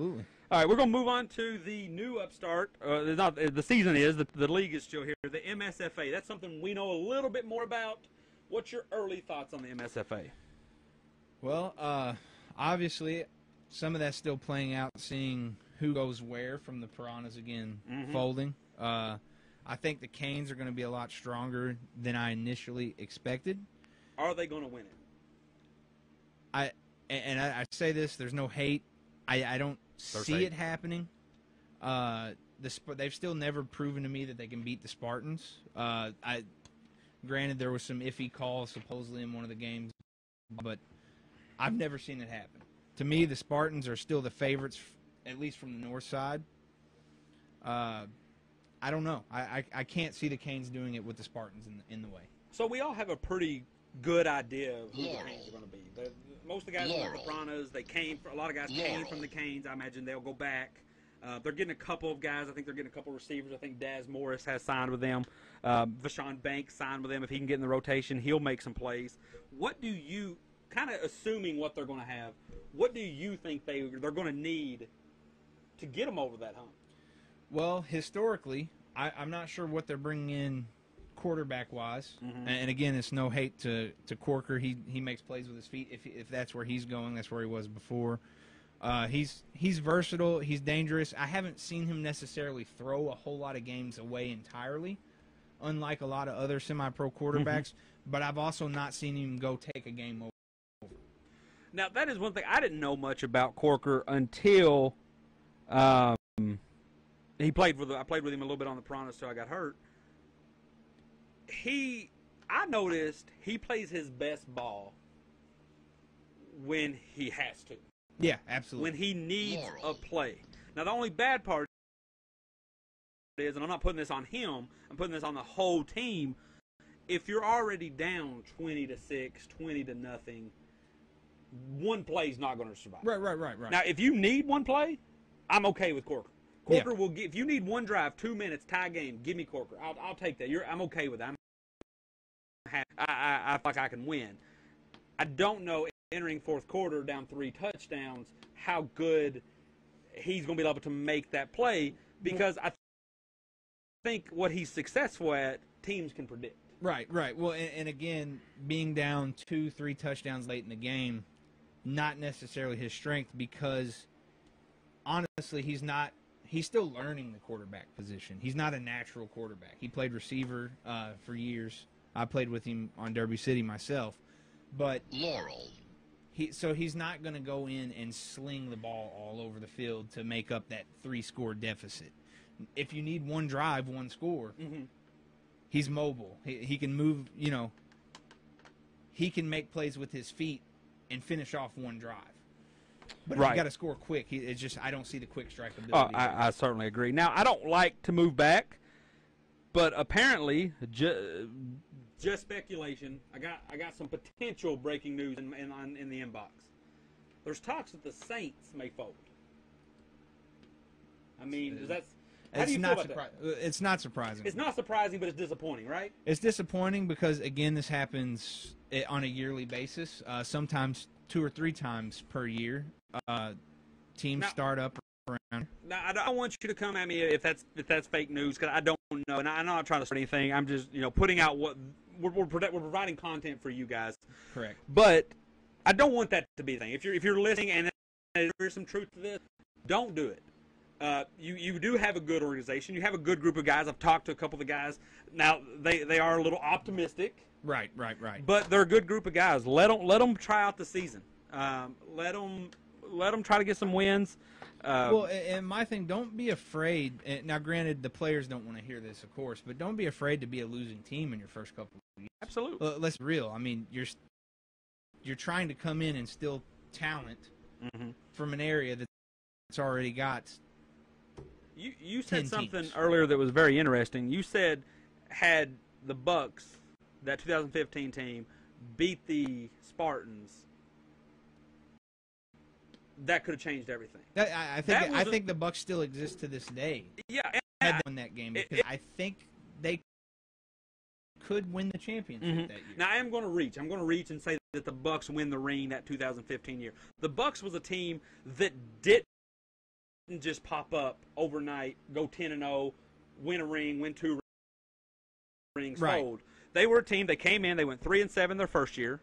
Absolutely. All right, we're going to move on to the new upstart. Not the season is. The league is still here. The MSFA. That's something we know a little bit more about. What's your early thoughts on the MSFA? Well, obviously, some of that's still playing out, seeing who goes where from the Piranhas again folding. I think the Canes are going to be a lot stronger than I initially expected. Are they going to win it? I say this, there's no hate. I don't see it happening. They've still never proven to me that they can beat the Spartans. Granted, there was some iffy calls supposedly in one of the games, but I've never seen it happen. To me, the Spartans are still the favorites, at least from the north side. I don't know. I can't see the Canes doing it with the Spartans in the way. So we all have a pretty good idea of who the Canes are going to be. Most of the guys are the Piranhas. A lot of guys came from the Canes. I imagine they'll go back. They're getting a couple of guys. I think they're getting a couple of receivers. I think Daz Morris has signed with them. Vashawn Banks signed with them. If he can get in the rotation, he'll make some plays. What do you, kind of assuming what they're going to have, what do you think they're going to need to get them over that hump? Well, historically, I'm not sure what they're bringing in quarterback-wise. And again, it's no hate to Corker. He makes plays with his feet. If that's where he's going, that's where he was before. He's versatile. He's dangerous. I haven't seen him necessarily throw a whole lot of games away entirely, unlike a lot of other semi-pro quarterbacks. But I've also not seen him go take a game over. Now, that is one thing. I didn't know much about Corker until I played with him a little bit on the Piranhas until I got hurt. I noticed he plays his best ball when he has to. Yeah, absolutely. When he needs a play. Now, the only bad part is, and I'm not putting this on him, I'm putting this on the whole team, if you're already down 20-6, 20-0, one play's not going to survive. Right. Now, if you need one play, I'm okay with Corker. Corker will give. If you need one drive, 2 minutes, tie game, give me Corker. I'll take that. I'm okay with that. I feel like I can win. I don't know, entering fourth quarter down 3 touchdowns, how good he's going to be able to make that play, because I think what he's successful at, teams can predict. Right. Well, and again, being down 2-3 touchdowns late in the game, not necessarily his strength, because honestly, he's still learning the quarterback position. He's not a natural quarterback. He played receiver for years. I played with him on Derby City myself. But he's not going to go in and sling the ball all over the field to make up that 3-score deficit. If you need one drive, one score, he's mobile. He can move, he can make plays with his feet and finish off one drive. But you got to score quick. It's just, I don't see the quick strike ability. I certainly agree. Now, I don't like to move back, but apparently, just speculation, I got some potential breaking news in the inbox. There's talks that the Saints may fold. I mean, how do you feel about that? It's not surprising. It's not surprising, but it's disappointing, right? It's disappointing because, again, this happens on a yearly basis, sometimes 2 or 3 times per year. Teams start up around. Now, I don't want you to come at me if that's fake news, because I don't know, and I'm not trying to start anything. I'm just putting out what we're providing content for you guys. Correct. But I don't want that to be the thing. If you're listening and there's some truth to this, don't do it. You do have a good organization. You have a good group of guys. I've talked to a couple of the guys. Now they are a little optimistic. Right. But they're a good group of guys. Let them try out the season. Let them try to get some wins. Well, and my thing, don't be afraid. Now, granted, the players don't want to hear this, of course, but don't be afraid to be a losing team in your first couple of years. Absolutely. Let's be real. I mean, you're trying to come in and steal talent from an area that's already got. You said something teams earlier that was very interesting. You said, had the Bucks, that 2015 team, beat the Spartans, that could have changed everything. I think the Bucks still exist to this day. Yeah, had won that game, because I think they could win the championship that year. Now I'm going to reach and say that the Bucks win the ring that 2015 year. The Bucks was a team that didn't just pop up overnight, go 10-0, win a ring, win 2 rings, fold. They were a team. They came in. They went 3-7 their first year.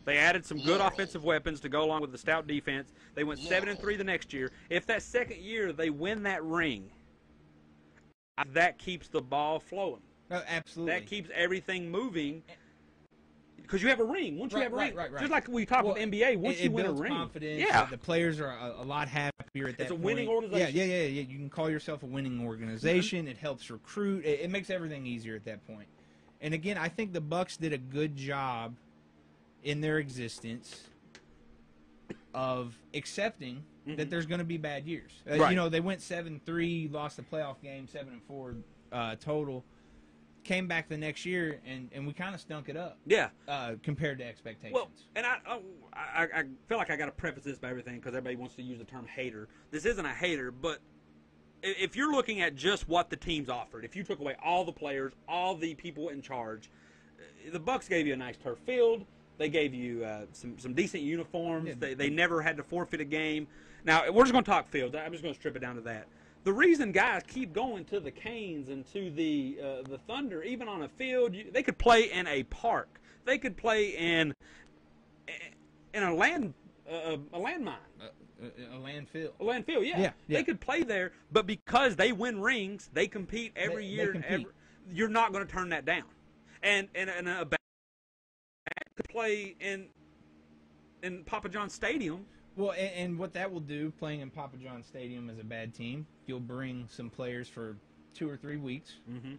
They added some good offensive weapons to go along with the stout defense. They went 7-3 the next year. If that second year they win that ring, that keeps the ball flowing. Oh, absolutely. That keeps everything moving. Because you have a ring. Once you have a ring, just like we talked with NBA, once you win a ring, confidence. Yeah, the players are a lot happier at that point. It's a winning organization. Yeah. You can call yourself a winning organization. It helps recruit. It makes everything easier at that point. And again, I think the Bucks did a good job in their existence of accepting that there's going to be bad years. You know, they went 7-3, lost the playoff game, 7-4 total. Came back the next year, and we kind of stunk it up. Yeah. Compared to expectations. Well, and I feel like I got to preface this by everything because everybody wants to use the term hater. This isn't a hater, but if you're looking at just what the teams offered, if you took away all the players, all the people in charge, the Bucks gave you a nice turf field. They gave you some decent uniforms. Yeah. They never had to forfeit a game. Now, we're just going to talk fields. I'm just going to strip it down to that. The reason guys keep going to the Canes and to the Thunder, even on a field, they could play in a park. They could play in a landmine. A landfill. A landfill, yeah. They could play there, but because they win rings, they compete every year. You're not going to turn that down. And a bad could play in Papa John's Stadium. Well, and what that will do, playing in Papa John's Stadium as a bad team, you'll bring some players for 2 or 3 weeks. Mm-hmm.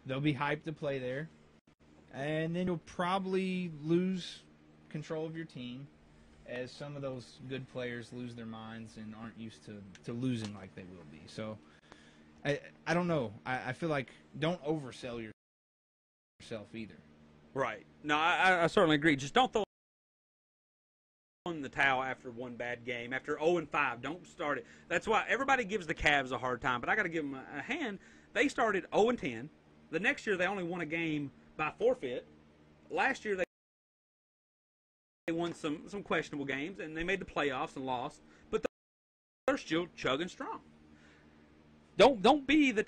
They'll be hyped to play there. And then you'll probably lose control of your team as some of those good players lose their minds and aren't used to losing like they will be. So, I don't know. I feel like don't oversell yourself either. Right. No, I certainly agree. Just don't throw in the towel after one bad game. After 0-5, don't start it. That's why everybody gives the Cavs a hard time, but I got to give them a hand. They started 0-10. The next year they only won a game by forfeit. Last year they won some questionable games, and they made the playoffs and lost, but they're still chugging strong. Don't be the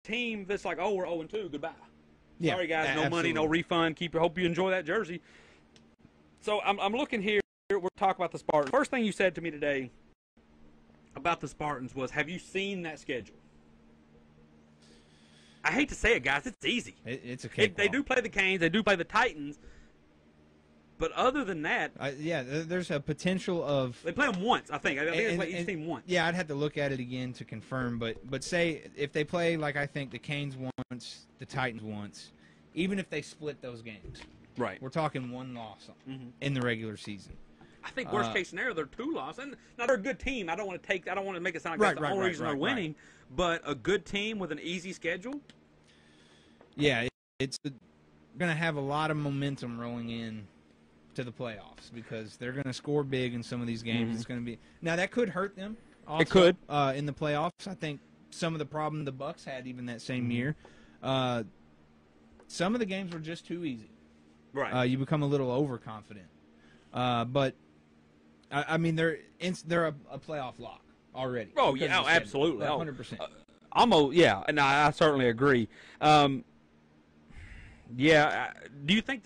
team that's like, oh, we're 0-2, goodbye. Yeah, sorry guys, no absolutely. money, no refund. Hope you enjoy that jersey. So I'm looking here. We're talking about the Spartans. First thing you said to me today about the Spartans was, have you seen that schedule? I hate to say it, guys. It's easy. It's a cakewalk. They do play the Canes. They do play the Titans. But other than that, there's a potential of they play them once. I think they play each team once. Yeah, I'd have to look at it again to confirm. But say if they play like I think the Canes once, the Titans once, even if they split those games, right? We're talking one loss in the regular season. I think worst case scenario they're 2 losses. And now they're a good team. I don't want to make it sound like that's the only reason they're winning. But a good team with an easy schedule. Yeah, it's going to have a lot of momentum rolling in to the playoffs because they're going to score big in some of these games. It's going to be now that could hurt them. Also, it could in the playoffs. I think some of the problem the Bucks had even that same year. Some of the games were just too easy. Right. You become a little overconfident. But I mean they're a playoff lock already. Oh yeah, absolutely, 100%. Yeah, and I certainly agree. Yeah, do you think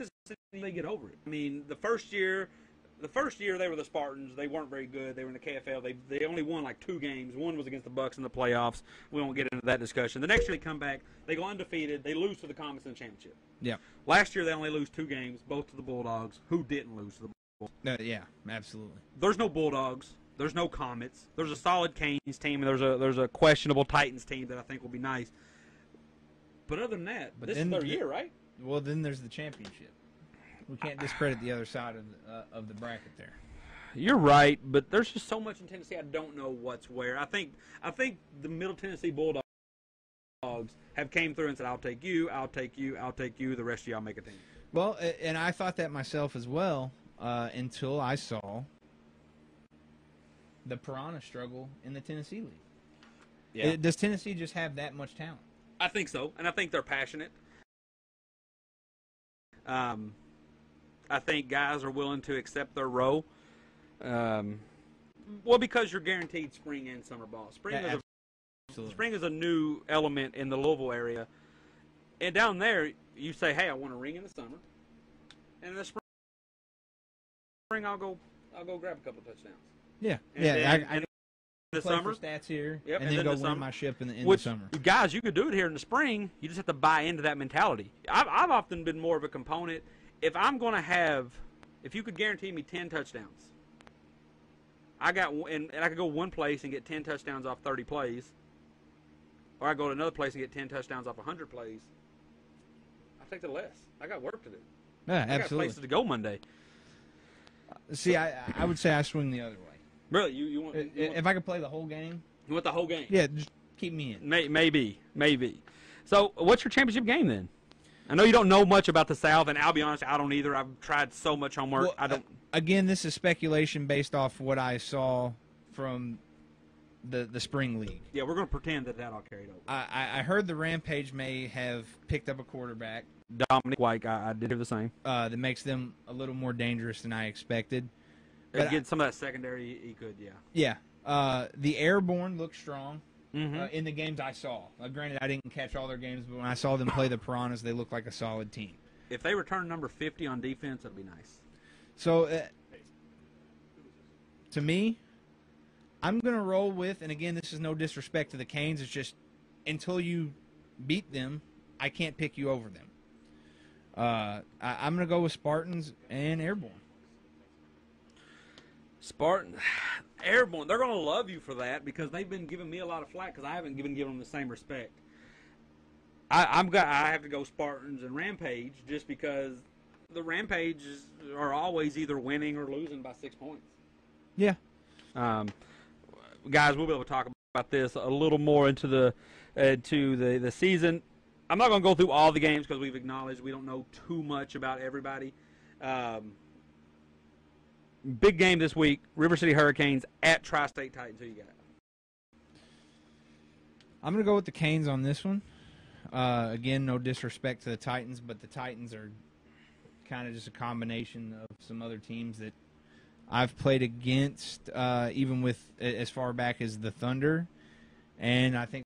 they get over it? I mean, the first year they were the Spartans. They weren't very good. They were in the KFL. They only won like 2 games. One was against the Bucks in the playoffs. We won't get into that discussion. The next year they come back. They go undefeated. They lose to the Comets in the championship. Yeah. Last year they only lose 2 games, both to the Bulldogs. Who didn't lose to the Bulldogs? Yeah, absolutely. There's no Bulldogs. There's no Comets. There's a solid Canes team, and there's a questionable Titans team that I think will be nice. But other than that, this is their year, right? Well, then there's the championship. We can't discredit the other side of the bracket there. You're right, but there's just so much in Tennessee. I don't know what's where. I think the Middle Tennessee Bulldogs have came through and said, "I'll take you, I'll take you, I'll take you. The rest of y'all make a team." Well, and I thought that myself as well until I saw the Piranha struggle in the Tennessee League. Yeah. Does Tennessee just have that much talent? I think so, and I think they're passionate. I think guys are willing to accept their role. Well, because you're guaranteed spring and summer ball. Spring is a new element in the Louisville area. And down there, you say, hey, I want a ring in the summer. And in the spring, I'll go grab a couple of touchdowns. Yeah. And I the play summer for stats here, Yep, and then go win my ship in the summer. Guys, you could do it here in the spring. You just have to buy into that mentality. I've often been more of a component. If I'm going to have, if you could guarantee me 10 touchdowns, I could go one place and get 10 touchdowns off 30 plays, or I go to another place and get 10 touchdowns off 100 plays. I take the less. I got work to do. Yeah, absolutely. I got places to go Monday. See, I would say I swing the other way. Really, you want? If I could play the whole game. You want the whole game? Yeah, just keep me in. Maybe. So, what's your championship game then? I know you don't know much about the South, and I'll be honest, I don't either. I've tried so much homework. Well, I don't. Again, this is speculation based off what I saw from the spring league. Yeah, we're going to pretend that all carried over. I heard the Rampage may have picked up a quarterback. Dominic White, I did hear the same. That makes them a little more dangerous than I expected. Get some of that secondary, he could, yeah. Yeah. The Airborne looked strong Mm-hmm. in the games I saw. Granted, I didn't catch all their games, but when I saw them play the Piranhas, they looked like a solid team. If they return number 50 on defense, that'd be nice. So, to me, I'm going to roll with, and again, this is no disrespect to the Canes, it's just until you beat them, I can't pick you over them. I'm going to go with Spartans and Airborne. Airborne, they're going to love you for that because they've been giving me a lot of flack because I haven't given them the same respect. I have to go Spartans and Rampage just because the Rampages are always either winning or losing by 6 points. Yeah. Guys, we'll be able to talk about this a little more into the season. I'm not going to go through all the games because we've acknowledged we don't know too much about everybody. Big game this week, River City Hurricanes at Tri-State Titans. Who you got? I'm going to go with the Canes on this one. Again, no disrespect to the Titans, but the Titans are kind of just a combination of some other teams that I've played against, even with as far back as the Thunder. And I think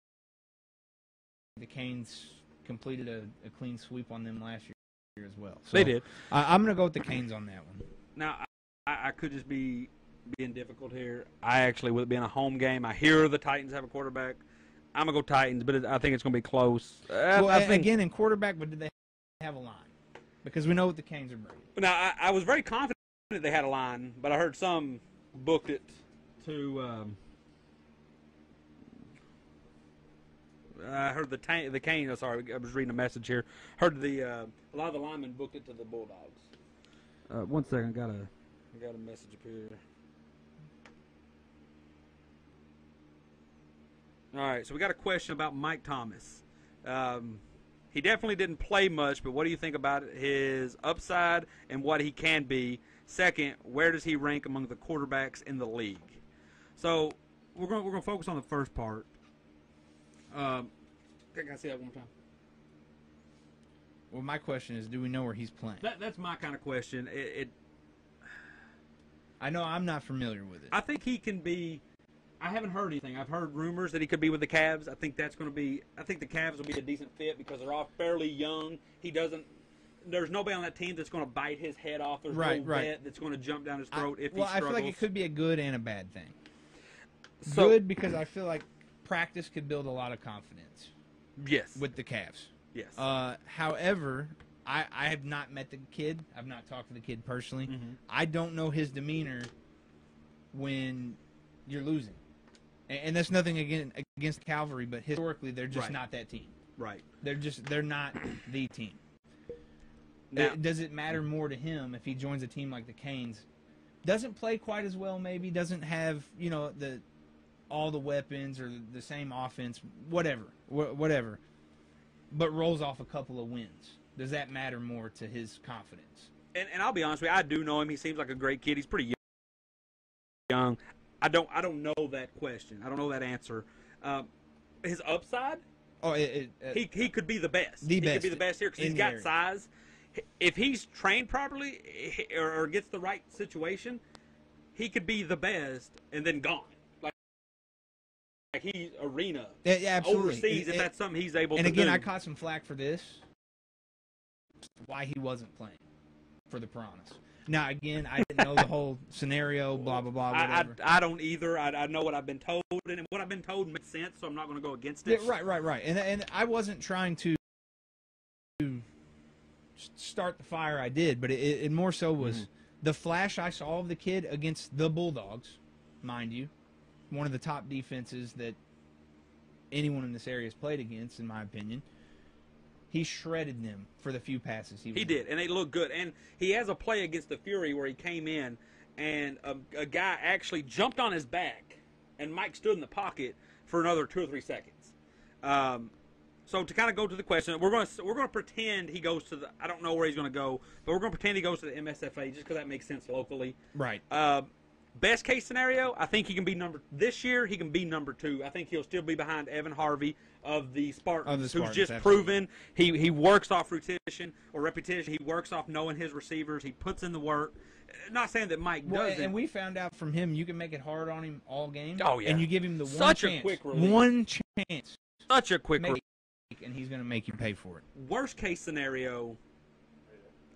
the Canes completed a clean sweep on them last year as well. So they did. I'm going to go with the Canes on that one. Now, I could just be being difficult here. I actually, with it being a home game, I hear the Titans have a quarterback. I'm going to go Titans, but I think it's going to be close. Again, in quarterback, but did they have a line? Because we know what the Canes are bringing. Now, I was very confident they had a line, but I heard some booked it to I heard the Canes. Sorry, I was reading a message here. Heard a lot of the linemen booked it to the Bulldogs. 1 second, I got a message up here. All right, so we got a question about Mike Thomas. He definitely didn't play much, but what do you think about his upside and what he can be? Second, where does he rank among the quarterbacks in the league? So we're going to focus on the first part. Can I see that one more time? Well, my question is, do we know where he's playing? That's my kind of question. I know I'm not familiar with it. I think he can be. I haven't heard anything. I've heard rumors that he could be with the Cavs. I think that's going to be. I think the Cavs will be a decent fit because they're all fairly young. There's nobody on that team that's going to bite his head off. There's no vet that's going to jump down his throat if he struggles. I feel like it could be a good and a bad thing. So, good because I feel like practice could build a lot of confidence. Yes. With the Cavs. Yes. However, I have not met the kid. I've not talked to the kid personally. Mm-hmm. I don't know his demeanor when you're losing. And that's nothing against Calvary, but historically they're just not that team. Right. They're not the team. Now, does it matter more to him if he joins a team like the Canes? Doesn't play quite as well, maybe. Doesn't have all the weapons or the same offense, whatever. But rolls off a couple of wins. Does that matter more to his confidence? And I'll be honest with you, I do know him. He seems like a great kid. He's pretty young. I don't know that question. I don't know that answer. His upside? Oh, he could be the best. He could be the best here because he's got size. If he's trained properly or gets the right situation, he could be the best and then gone. Like he's arena. Yeah, absolutely. Overseas, if that's something he's able to do. And again, I caught some flack for this. Why he wasn't playing for the Piranhas. Now, again, I didn't know the whole scenario, blah, blah, blah, whatever. I don't either. I know what I've been told, and what I've been told makes sense, so I'm not going to go against it. Yeah, right. And I wasn't trying to start the fire I did, but it more so was the flash I saw of the kid against the Bulldogs, mind you, one of the top defenses that anyone in this area has played against, in my opinion. He shredded them for the few passes he did, and they looked good. And he has a play against the Fury where he came in, and a guy actually jumped on his back, and Mike stood in the pocket for another 2 or 3 seconds. So to kind of go to the question, we're going to pretend he goes to the. I don't know where he's going to go, but we're going to pretend he goes to the MSFA just because that makes sense locally. Right. Best case scenario, I think he can be this year. He can be number 2. I think he'll still be behind Evan Harvey of the Spartans, who's just proven he works off repetition. He works off knowing his receivers. He puts in the work. Not saying that Mike doesn't. And we found out from him you can make it hard on him all game. Oh yeah. And you give him the Such one a chance. quick release. One chance. Such a quick release. And he's going to make you pay for it. Worst case scenario,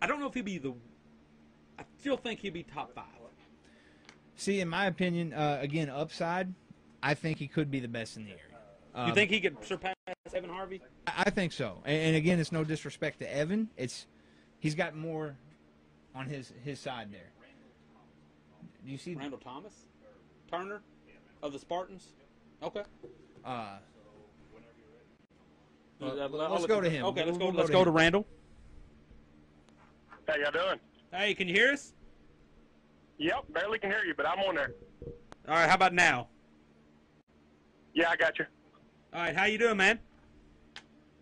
I don't know if he'd be I still think he'd be top 5. See, in my opinion, again, upside, I think he could be the best in the area. You think he could surpass Evan Harvey? I think so. And again, it's no disrespect to Evan. He's got more on his side there. Do you see Randall Thomas? Turner of the Spartans? Okay. Let's go to him. Okay, let's go to Randall. How y'all doing? Hey, can you hear us? Yep, barely can hear you, but I'm on there. All right, how about now? Yeah, I got you. All right, how you doing, man?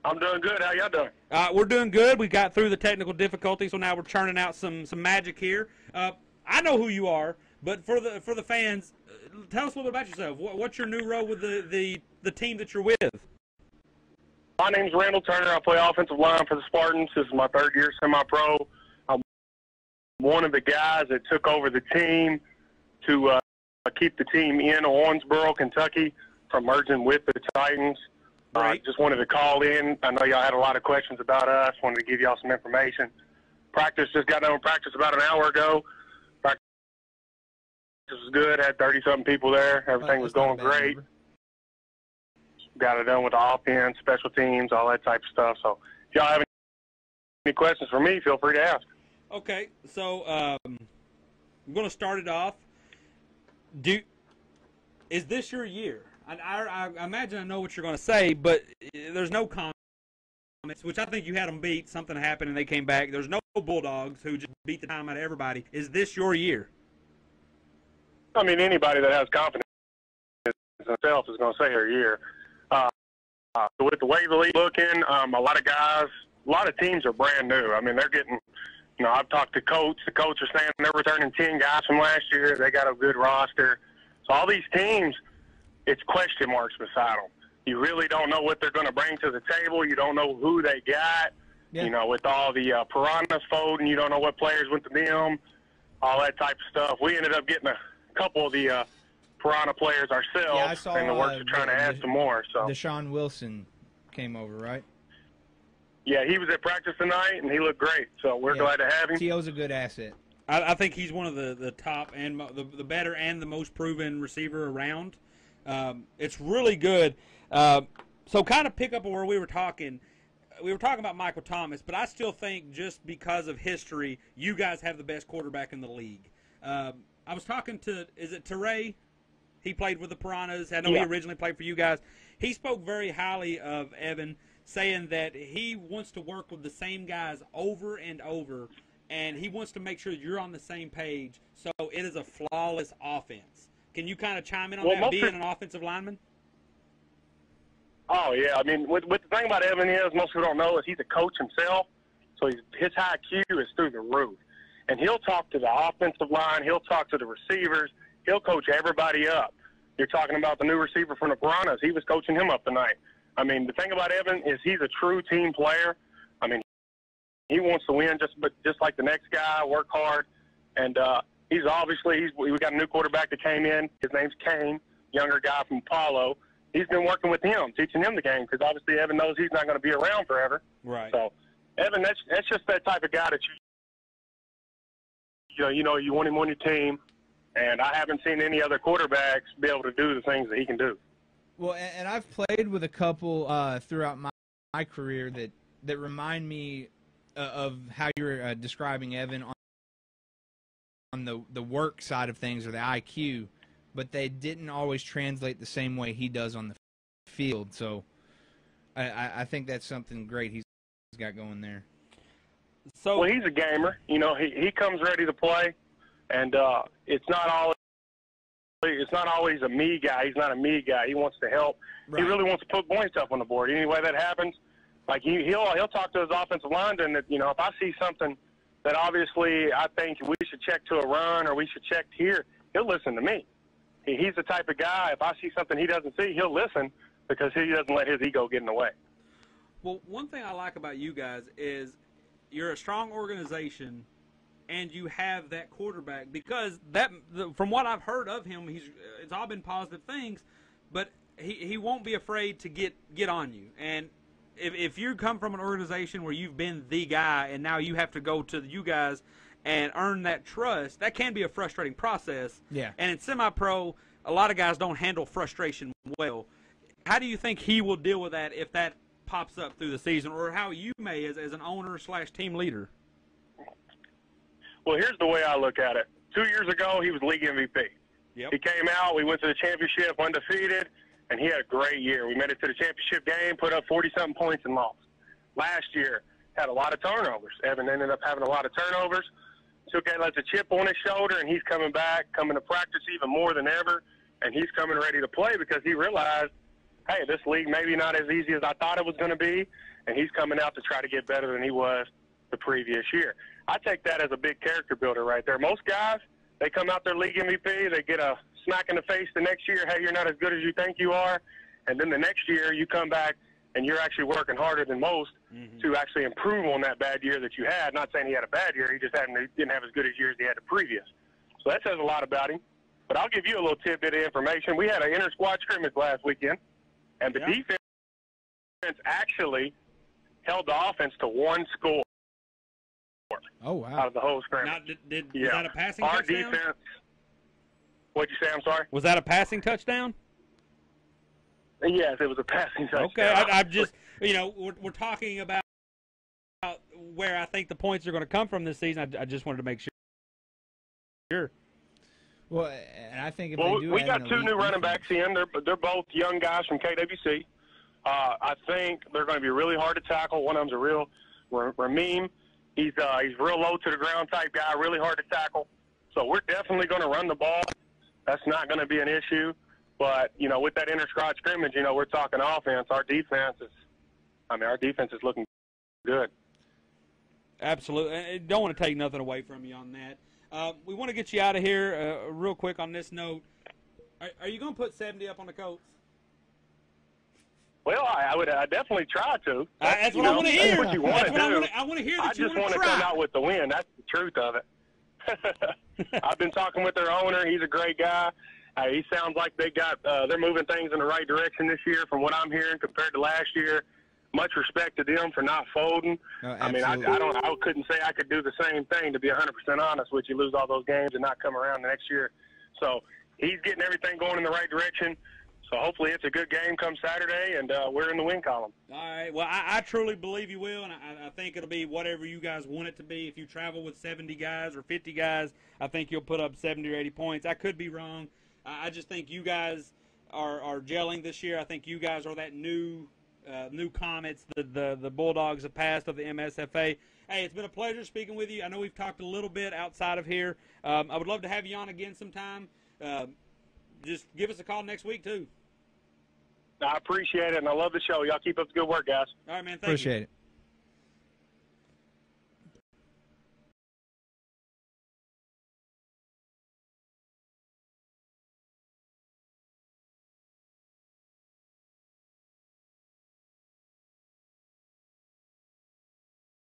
I'm doing good. How y'all doing? We're doing good. We got through the technical difficulties, so now we're churning out some magic here. I know who you are, but for the fans, tell us a little bit about yourself. What's your new role with the team that you're with? My name's Randall Turner. I play offensive line for the Spartans. This is my 3rd year semi-pro. I'm one of the guys that took over the team to keep the team in Owensboro, Kentucky, from merging with the Titans. Right. Just wanted to call in. I know y'all had a lot of questions about us. Wanted to give y'all some information. Practice just got done with practice about an hour ago. Practice was good. Had 30-something people there. Everything was going great. Got it done with the offense, special teams, all that type of stuff. So if y'all have any questions for me, feel free to ask. Okay, so I'm going to start it off. Is this your year? I imagine I know what you're going to say, but there's no comments, which I think you had them beat. Something happened and they came back. There's no Bulldogs who just beat the time out of everybody. Is this your year? I mean, anybody that has confidence in themselves is going to say their year. With the way the league looking, a lot of guys, a lot of teams are brand new. I mean, they're getting, I've talked to coach. The coach is saying they're returning 10 guys from last year. They got a good roster. So all these teams, it's question marks beside them. You really don't know what they're going to bring to the table. You don't know who they got. Yeah. With all the Piranhas folding, you don't know what players went to them, all that type of stuff. We ended up getting a couple of the Piranha players ourselves, yeah, I saw, and the works are trying to add some more. So Deshaun Wilson came over, right? Yeah, he was at practice tonight, and he looked great. So we're glad to have him. T.O.'s a good asset. I think he's one of the top and the better and the most proven receiver around. It's really good. So kind of pick up where we were talking. We were talking about Michael Thomas, but I still think just because of history, you guys have the best quarterback in the league. I was talking to, is it Teray? He played with the Piranhas. I know he originally played for you guys. He spoke very highly of Evan, saying that he wants to work with the same guys over and over, and he wants to make sure you're on the same page, so it is a flawless offense. Can you kind of chime in on that, being an offensive lineman? Oh, yeah. I mean, what the thing about Evan is, most people don't know, is he's a coach himself, so his high IQ is through the roof. And he'll talk to the offensive line. He'll talk to the receivers. He'll coach everybody up. You're talking about the new receiver from the Piranhas. He was coaching him up tonight. I mean, the thing about Evan is he's a true team player. I mean, he wants to win just like the next guy, work hard. And we got a new quarterback that came in. His name's Kane, younger guy from Apollo. He's been working with him, teaching him the game, because obviously Evan knows he's not going to be around forever. Right. So, Evan, that's just that type of guy that you want him on your team, and I haven't seen any other quarterbacks be able to do the things that he can do. Well, and I've played with a couple throughout my career that remind me of how you're describing Evan on the work side of things, or the IQ, but they didn't always translate the same way he does on the field. So I think that's something great he's got going there. So, well, he's a gamer. He comes ready to play, and it's not always a me guy. He's not a me guy. He wants to help. Right. He really wants to put points up on the board. Any way that happens, like he'll talk to his offensive lineman that if I see something that obviously I think we should check to a run or we should check here, he'll listen to me. He's the type of guy, if I see something he doesn't see, he'll listen, because he doesn't let his ego get in the way. Well, one thing I like about you guys is you're a strong organization, and you have that quarterback, because from what I've heard of him, it's all been positive things, but he won't be afraid to get on you. And if you come from an organization where you've been the guy and now you have to go to you guys and earn that trust, that can be a frustrating process. Yeah. And in semi-pro, a lot of guys don't handle frustration well. How do you think he will deal with that if that pops up through the season, or how you may as an owner / team leader? Well, here's the way I look at it. 2 years ago, he was league MVP. Yep. He came out, we went to the championship undefeated, and he had a great year. We made it to the championship game, put up 40-something points, and lost. Last year, had a lot of turnovers. Evan ended up having a lot of turnovers. Took that as a chip on his shoulder, and he's coming back, coming to practice even more than ever, and he's coming ready to play because he realized, hey, this league maybe not as easy as I thought it was going to be, and he's coming out to try to get better than he was the previous year. I take that as a big character builder right there. Most guys, they come out their league MVP, they get a smack in the face the next year, hey, you're not as good as you think you are, and then the next year you come back and you're actually working harder than most to actually improve on that bad year that you had. Not saying he had a bad year, he just didn't have as good a year as he had the previous. So that says a lot about him. But I'll give you a little tidbit of information. We had an inter-squad scrimmage last weekend, and the defense actually held the offense to one score. Oh, wow. Out of the whole scrimmage. Now, was that a passing touchdown? Our defense, what'd you say? I'm sorry? Was that a passing touchdown? Yes, it was a passing touchdown. Okay, I'm just, we're talking about where I think the points are going to come from this season. I just wanted to make sure. Well, and I think if we got two new running backs in. They're both young guys from KWC. I think they're going to be really hard to tackle. One of them's a real Raheem. He's real low to the ground type guy, really hard to tackle. So we're definitely going to run the ball. That's not going to be an issue. But, with that inter-squad scrimmage, we're talking offense. Our defense is looking good. Absolutely. I don't want to take nothing away from you on that. We want to get you out of here real quick on this note. Are you going to put 70 up on the Colts? Well, I definitly try to. That's what I want to hear. That's what you want to do. I want to hear that I just want to come out with the win. That's the truth of it. I've been talking with their owner. He's a great guy. He sounds like they're moving things in the right direction this year from what I'm hearing compared to last year. Much respect to them for not folding. I mean, I couldn't say I could do the same thing, to be 100% honest with you, lose all those games and not come around the next year. So he's getting everything going in the right direction. So hopefully it's a good game come Saturday, and we're in the win column. All right. Well, I truly believe you will, and I think it'll be whatever you guys want it to be. If you travel with 70 guys or 50 guys, I think you'll put up 70 or 80 points. I could be wrong. I just think you guys are gelling this year. I think you guys are that new Comets, the Bulldogs of past of the MSFA. Hey, it's been a pleasure speaking with you. I know we've talked a little bit outside of here. I would love to have you on again sometime. Just give us a call next week, too. I appreciate it, and I love the show. Y'all keep up the good work, guys. All right, man. Thank you. Appreciate it.